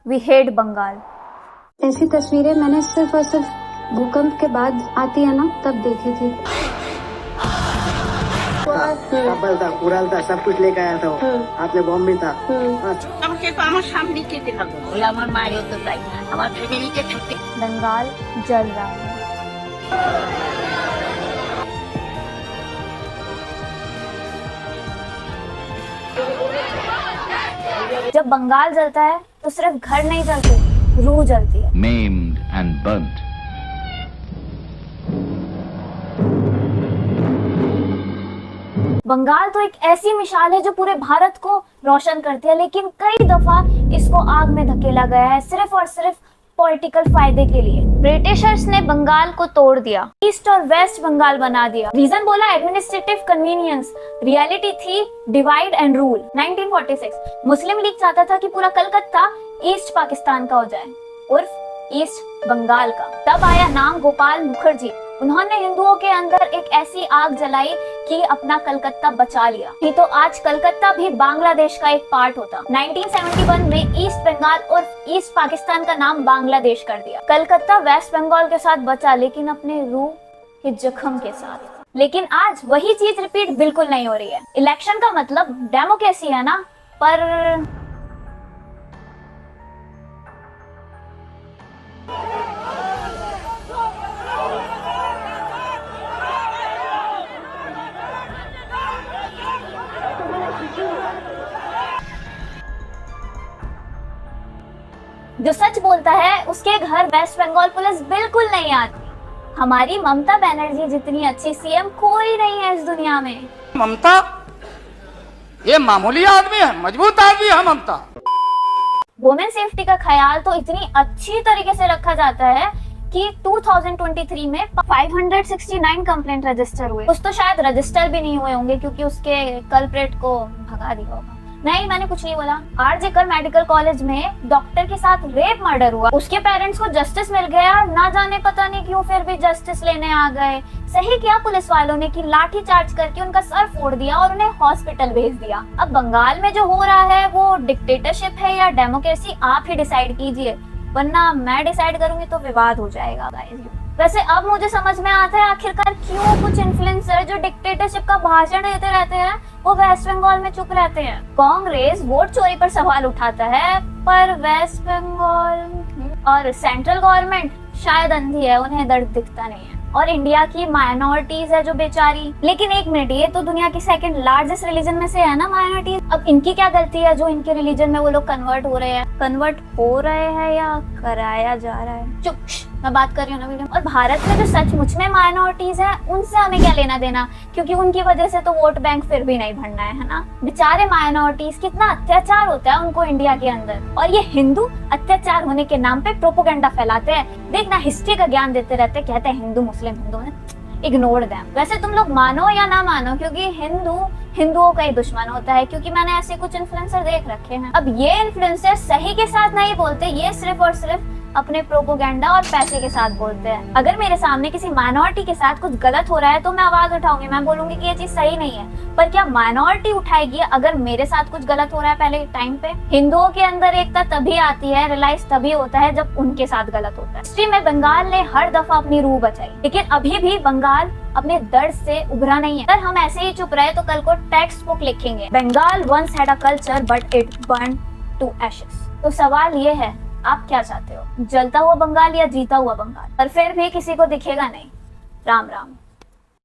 We hate Bengal. ऐसी तस्वीरें मैंने सिर्फ और सिर्फ भूकंप के बाद आती है ना, तब देखी थी। कपल था, कुराल था, सब कुछ लेकर आया था वो। आपने बॉम्ब भी था। আমাকে তো আমার সামনে খেতে হবে বলে আমার মায়ের তো তাই আমার ফ্যামিলিকে ছুটি। बंगाल जल रहा है। जब बंगाल जलता है तो सिर्फ घर नहीं जलते, रूह जलती है। maimed and burnt. बंगाल तो एक ऐसी मिसाल है जो पूरे भारत को रोशन करती है, लेकिन कई दफा इसको आग में धकेला गया है सिर्फ और सिर्फ पॉलिटिकल फायदे के लिए। ब्रिटिशर्स ने बंगाल को तोड़ दिया, ईस्ट और वेस्ट बंगाल बना दिया। रीजन बोला एडमिनिस्ट्रेटिव कन्वीनियंस, रियलिटी थी divide and rule. 1946 Muslim league चाहता था कि पूरा कलकत्ता ईस्ट पाकिस्तान का हो जाए, उर्फ ईस्ट बंगाल का। तब आया नाम गोपाल मुखर्जी। उन्होंने हिंदुओं के अंदर एक ऐसी आग जलाई कि अपना कलकत्ता बचा लिया, नहीं तो आज कलकत्ता भी बांग्लादेश का एक पार्ट होता। 1971 में ईस्ट बंगाल और ईस्ट पाकिस्तान का नाम बांग्लादेश कर दिया। कलकत्ता वेस्ट बंगाल के साथ बचा, लेकिन अपने रूह के जख्म के साथ। लेकिन आज वही चीज रिपीट बिल्कुल नहीं हो रही है। इलेक्शन का मतलब डेमोक्रेसी है ना, पर जो सच बोलता है उसके घर वेस्ट बंगाल पुलिस बिल्कुल नहीं आती। हमारी ममता बनर्जी जितनी अच्छी सीएम कोई नहीं है इस दुनिया में। ममता ये मामूली आदमी है, मजबूत आदमी है ममता। वुमेन सेफ्टी का ख्याल तो इतनी अच्छी तरीके से रखा जाता है कि 2023 में 569 कंप्लेंट रजिस्टर हुए। कुछ तो शायद रजिस्टर भी नहीं हुए होंगे क्योंकि उसके कल्प्रेट को भगा दिया होगा। नहीं, मैंने कुछ नहीं बोला। आरजेकर मेडिकल कॉलेज में डॉक्टर के साथ रेप मर्डर हुआ, उसके पेरेंट्स को जस्टिस मिल गया, ना जाने पता नहीं क्यों फिर भी जस्टिस लेने आ गए। सही किया पुलिस वालों ने कि लाठी चार्ज करके उनका सर फोड़ दिया और उन्हें हॉस्पिटल भेज दिया। अब बंगाल में जो हो रहा है वो डिक्टेटरशिप है या डेमोक्रेसी, आप ही डिसाइड कीजिए, वरना मैं डिसाइड करूंगी तो विवाद हो जाएगा गाइस। वैसे अब मुझे समझ में आता है आखिरकार क्यों कुछ इन्फ्लुएंसर जो डिक्टेटरशिप का भाषण देते रहते हैं वो वेस्ट बंगाल में चुप रहते हैं। कांग्रेस वोट चोरी पर सवाल उठाता है, पर वेस्ट बंगाल और सेंट्रल गवर्नमेंट शायद अंधी है, उन्हें दर्द दिखता नहीं है। और इंडिया की माइनॉरिटीज है जो बेचारी। लेकिन एक मिनट, ये तो दुनिया की सेकंड लार्जेस्ट रिलीजन में से है ना माइनॉरिटीज। अब इनकी क्या गलती है जो इनके रिलीजन में वो लोग कन्वर्ट हो रहे हैं? कन्वर्ट हो रहे हैं या कराया जा रहा है? चुप, मैं बात कर रही हूँ ना वीडियो। और भारत में जो सचमुच में माइनॉरिटीज है उनसे हमें क्या लेना देना, क्योंकि उनकी वजह से तो वोट बैंक फिर भी नहीं भरना है ना। बेचारे माइनॉरिटीज, कितना अत्याचार होता है उनको इंडिया के अंदर, और ये हिंदू अत्याचार होने के नाम पे प्रोपोगेंडा फैलाते हैं। देखना, हिस्ट्री का ज्ञान देते रहते, कहते हैं हिंदू मुस्लिम हिंदू, इग्नोर देम। वैसे तुम लोग मानो या ना मानो, क्योंकि हिंदुओं का ही दुश्मन होता है, क्योंकि मैंने ऐसे कुछ इन्फ्लुएंसर देख रखे हैं। अब ये इन्फ्लुएंसर सही के साथ नहीं बोलते, ये सिर्फ और सिर्फ अपने प्रोपोगेंडा और पैसे के साथ बोलते हैं। अगर मेरे सामने किसी माइनॉरिटी के साथ कुछ गलत हो रहा है तो मैं आवाज उठाऊंगी, मैं बोलूंगी कि ये चीज सही नहीं है। पर क्या माइनॉरिटी उठाएगी अगर मेरे साथ कुछ गलत हो रहा है पहले टाइम पे? हिंदुओं के अंदर एकता तभी आती है, रियलाइज तभी होता है जब उनके साथ गलत होता है। हिस्ट्री में बंगाल ने हर दफा अपनी रूह बचाई, लेकिन अभी भी बंगाल अपने दर्द से उभरा नहीं है। अगर हम ऐसे ही चुप रहे तो कल को टेक्स्ट बुक लिखेंगे Bengal once had a culture but it burn to ashes. तो सवाल ये है, आप क्या चाहते हो, जलता हुआ बंगाल या जीता हुआ बंगाल? पर फिर भी किसी को दिखेगा नहीं। राम राम।